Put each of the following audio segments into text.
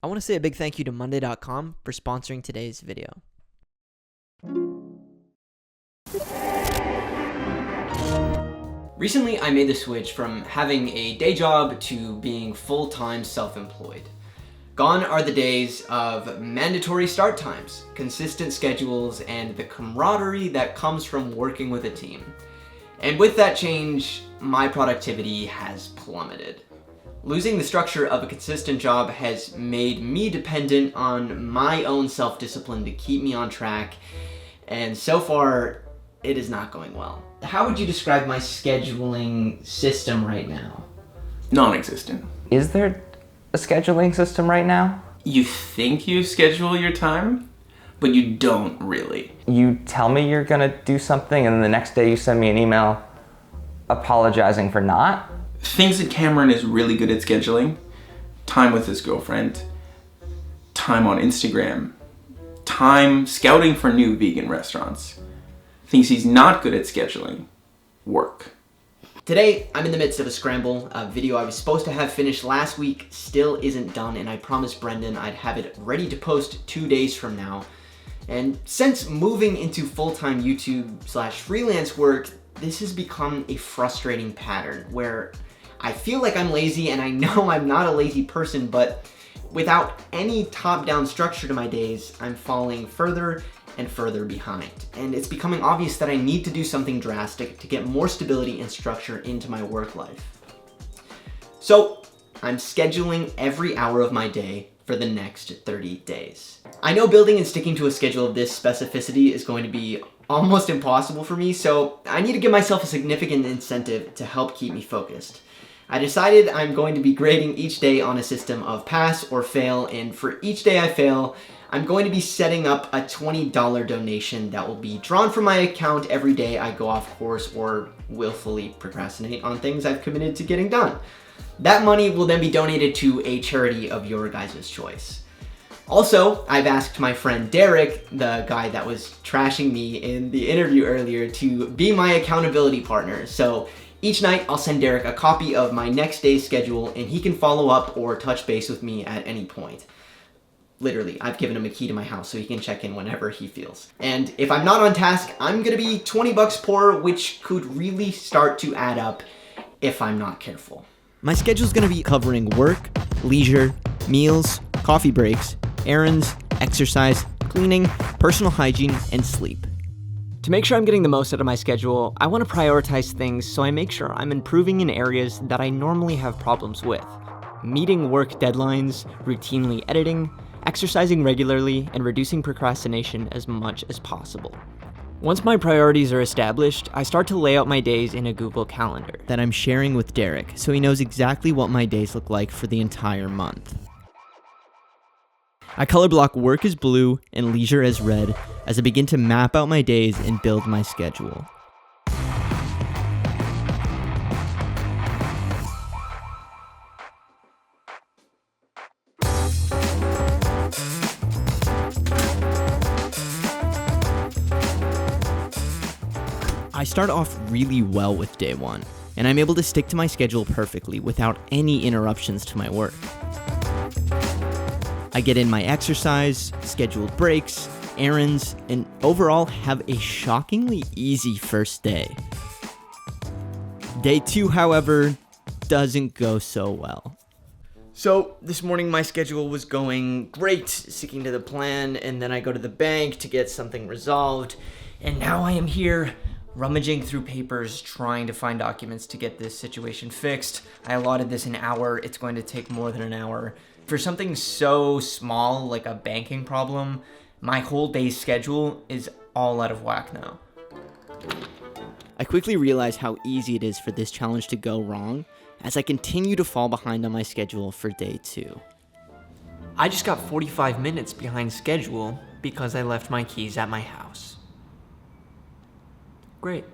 I want to say a big thank you to Monday.com for sponsoring today's video. Recently, I made the switch from having a day job to being full-time self-employed. Gone are the days of mandatory start times, consistent schedules, and the camaraderie that comes from working with a team. And with that change, my productivity has plummeted. Losing the structure of a consistent job has made me dependent on my own self-discipline to keep me on track, and so far, it is not going well. How would you describe my scheduling system right now? Non-existent. Is there a scheduling system right now? You think you schedule your time, but you don't really. You tell me you're gonna do something and then the next day you send me an email apologizing for not? Things that Cameron is really good at scheduling: time with his girlfriend, time on Instagram, time scouting for new vegan restaurants. Things he's not good at scheduling: work. Today, I'm in the midst of a scramble. A video I was supposed to have finished last week still isn't done, and I promised Brendan I'd have it ready to post 2 days from now. And since moving into full-time YouTube/freelance work, this has become a frustrating pattern where I feel like I'm lazy, and I know I'm not a lazy person, but without any top-down structure to my days, I'm falling further and further behind. And it's becoming obvious that I need to do something drastic to get more stability and structure into my work life. So I'm scheduling every hour of my day for the next 30 days. I know building and sticking to a schedule of this specificity is going to be almost impossible for me, so I need to give myself a significant incentive to help keep me focused. I decided I'm going to be grading each day on a system of pass or fail, and for each day I fail, I'm going to be setting up a $20 donation that will be drawn from my account every day I go off course or willfully procrastinate on things I've committed to getting done. That money will then be donated to a charity of your guys' choice. Also, I've asked my friend Derek, the guy that was trashing me in the interview earlier, to be my accountability partner. So each night I'll send Derek a copy of my next day's schedule and he can follow up or touch base with me at any point. Literally, I've given him a key to my house so he can check in whenever he feels. And if I'm not on task, I'm gonna be 20 bucks poor, which could really start to add up if I'm not careful. My schedule's gonna be covering work, leisure, meals, coffee breaks, errands, exercise, cleaning, personal hygiene, and sleep. To make sure I'm getting the most out of my schedule, I want to prioritize things so I make sure I'm improving in areas that I normally have problems with. Meeting work deadlines, routinely editing, exercising regularly, and reducing procrastination as much as possible. Once my priorities are established, I start to lay out my days in a Google Calendar that I'm sharing with Derek so he knows exactly what my days look like for the entire month. I color block work as blue and leisure as red as I begin to map out my days and build my schedule. I start off really well with day one, and I'm able to stick to my schedule perfectly without any interruptions to my work. I get in my exercise, scheduled breaks, errands, and overall have a shockingly easy first day. Day two, however, doesn't go so well. So this morning my schedule was going great, sticking to the plan, and then I go to the bank to get something resolved, and now I am here rummaging through papers, trying to find documents to get this situation fixed. I allotted this an hour. It's going to take more than an hour. For something so small like a banking problem, my whole day's schedule is all out of whack now. I quickly realize how easy it is for this challenge to go wrong as I continue to fall behind on my schedule for day two. I just got 45 minutes behind schedule because I left my keys at my house. Great.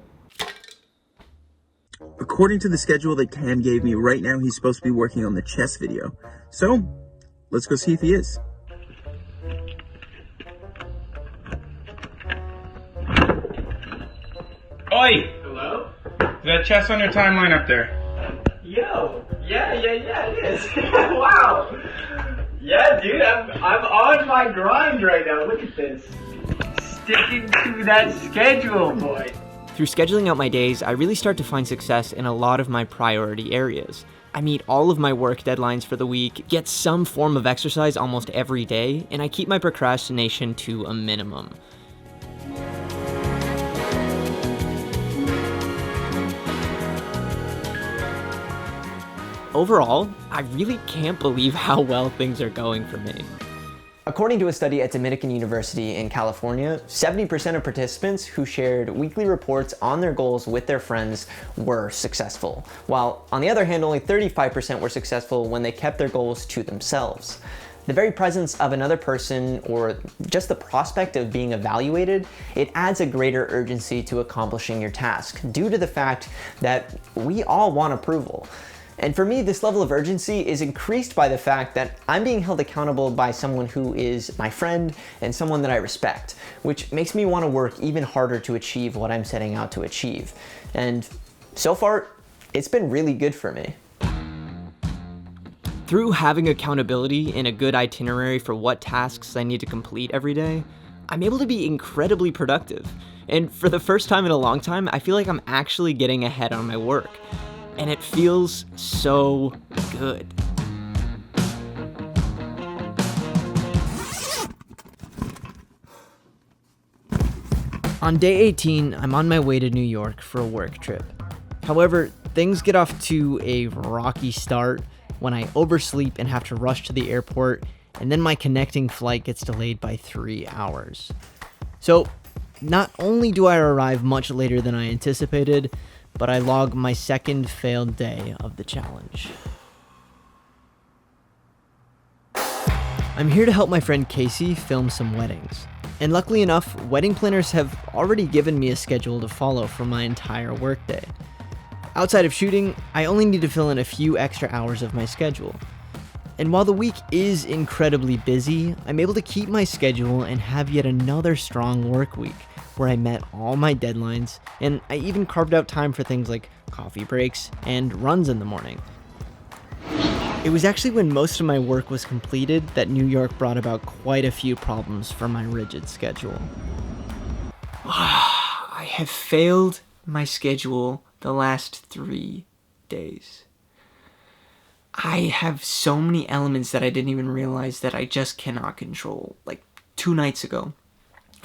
According to the schedule that Cam gave me, right now he's supposed to be working on the chess video. So, let's go see if he is. Oi! Hello? Is that chess on your timeline up there? Yo! Yeah, it is. Wow! Yeah, dude, I'm on my grind right now. Look at this. Sticking to that schedule, boy. Through scheduling out my days, I really start to find success in a lot of my priority areas. I meet all of my work deadlines for the week, get some form of exercise almost every day, and I keep my procrastination to a minimum. Overall, I really can't believe how well things are going for me. According to a study at Dominican University in California, 70% of participants who shared weekly reports on their goals with their friends were successful, while on the other hand, only 35% were successful when they kept their goals to themselves. The very presence of another person, or just the prospect of being evaluated, it adds a greater urgency to accomplishing your task, due to the fact that we all want approval. And for me, this level of urgency is increased by the fact that I'm being held accountable by someone who is my friend and someone that I respect, which makes me want to work even harder to achieve what I'm setting out to achieve. And so far, it's been really good for me. Through having accountability and a good itinerary for what tasks I need to complete every day, I'm able to be incredibly productive. And for the first time in a long time, I feel like I'm actually getting ahead on my work. And it feels so good. On day 18, I'm on my way to New York for a work trip. However, things get off to a rocky start when I oversleep and have to rush to the airport, and then my connecting flight gets delayed by 3 hours. So, not only do I arrive much later than I anticipated, but I log my second failed day of the challenge. I'm here to help my friend Casey film some weddings. And luckily enough, wedding planners have already given me a schedule to follow for my entire workday. Outside of shooting, I only need to fill in a few extra hours of my schedule. And while the week is incredibly busy, I'm able to keep my schedule and have yet another strong work week, where I met all my deadlines, and I even carved out time for things like coffee breaks and runs in the morning. It was actually when most of my work was completed that New York brought about quite a few problems for my rigid schedule. I have failed my schedule the last 3 days. I have so many elements that I didn't even realize that I just cannot control. Like 2 nights ago,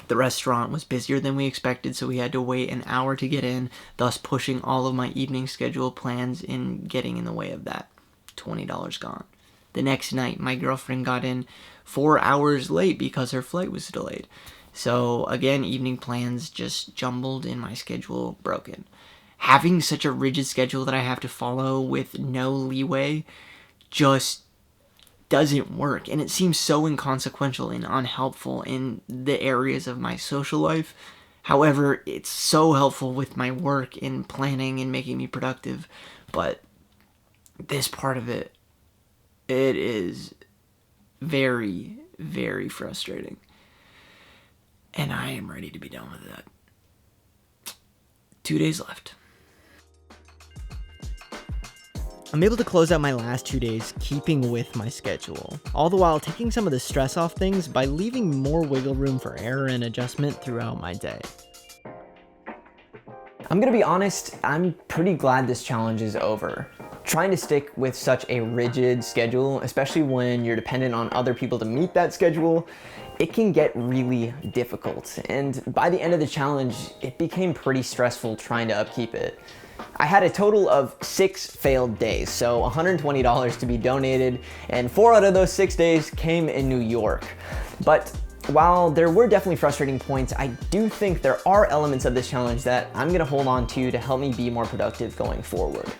the restaurant was busier than we expected, so we had to wait an hour to get in, thus pushing all of my evening schedule plans and getting in the way of that. $20 gone. The next night, my girlfriend got in 4 hours late because her flight was delayed. So again, evening plans just jumbled and my schedule broken. Having such a rigid schedule that I have to follow with no leeway just doesn't work, and it seems so inconsequential and unhelpful in the areas of my social life. However, it's so helpful with my work and planning and making me productive, but this part of it is very, very frustrating, and I am ready to be done with that. 2 days left. I'm able to close out my last 2 days keeping with my schedule, all the while taking some of the stress off things by leaving more wiggle room for error and adjustment throughout my day. I'm gonna be honest, I'm pretty glad this challenge is over. Trying to stick with such a rigid schedule, especially when you're dependent on other people to meet that schedule, it can get really difficult. And by the end of the challenge, it became pretty stressful trying to upkeep it. I had a total of 6 failed days, so $120 to be donated, and 4 out of those 6 days came in New York. But while there were definitely frustrating points, I do think there are elements of this challenge that I'm gonna hold on to help me be more productive going forward.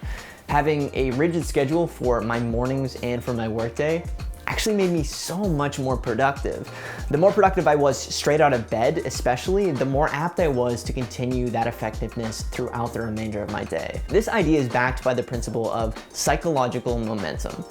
Having a rigid schedule for my mornings and for my workday actually made me so much more productive. The more productive I was straight out of bed, especially, the more apt I was to continue that effectiveness throughout the remainder of my day. This idea is backed by the principle of psychological momentum.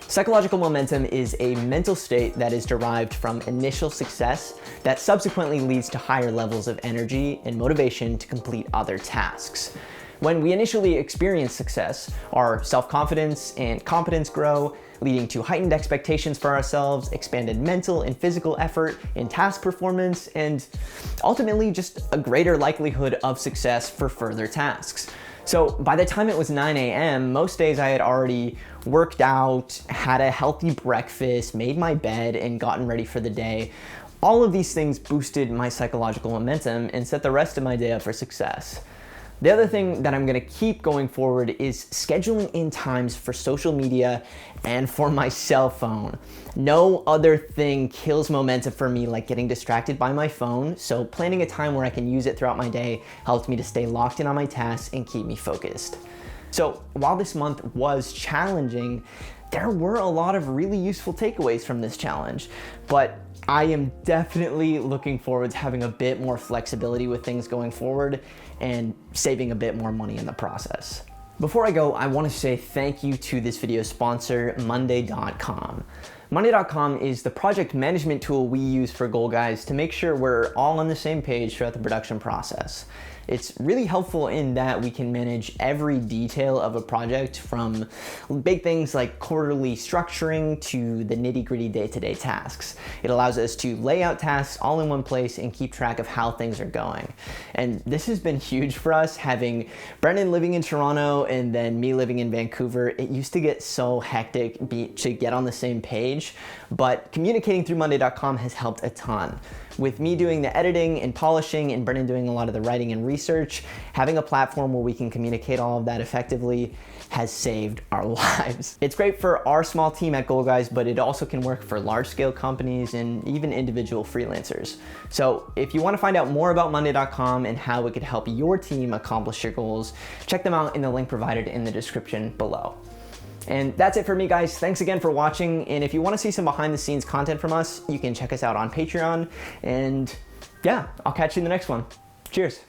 Psychological momentum is a mental state that is derived from initial success that subsequently leads to higher levels of energy and motivation to complete other tasks. When we initially experience success, our self-confidence and competence grow, leading to heightened expectations for ourselves, expanded mental and physical effort in task performance, and ultimately just a greater likelihood of success for further tasks. So by the time it was 9 a.m., most days I had already worked out, had a healthy breakfast, made my bed, and gotten ready for the day. All of these things boosted my psychological momentum and set the rest of my day up for success. The other thing that I'm gonna keep going forward is scheduling in times for social media and for my cell phone. No other thing kills momentum for me like getting distracted by my phone, so planning a time where I can use it throughout my day helped me to stay locked in on my tasks and keep me focused. So while this month was challenging, there were a lot of really useful takeaways from this challenge, but I am definitely looking forward to having a bit more flexibility with things going forward and saving a bit more money in the process. Before I go, I want to say thank you to this video's sponsor, Monday.com. Monday.com is the project management tool we use for Goal Guys to make sure we're all on the same page throughout the production process. It's really helpful in that we can manage every detail of a project, from big things like quarterly structuring to the nitty-gritty day-to-day tasks. It allows us to lay out tasks all in one place and keep track of how things are going. And this has been huge for us, having Brendan living in Toronto and then me living in Vancouver. It used to get so hectic to get on the same page, but communicating through Monday.com has helped a ton. With me doing the editing and polishing and Brendan doing a lot of the writing and research, having a platform where we can communicate all of that effectively has saved our lives. It's great for our small team at Goal Guys, but it also can work for large-scale companies and even individual freelancers. So if you want to find out more about Monday.com and how it could help your team accomplish your goals, check them out in the link provided in the description below. And that's it for me, guys. Thanks again for watching. And if you want to see some behind the scenes content from us, you can check us out on Patreon. And yeah, I'll catch you in the next one. Cheers.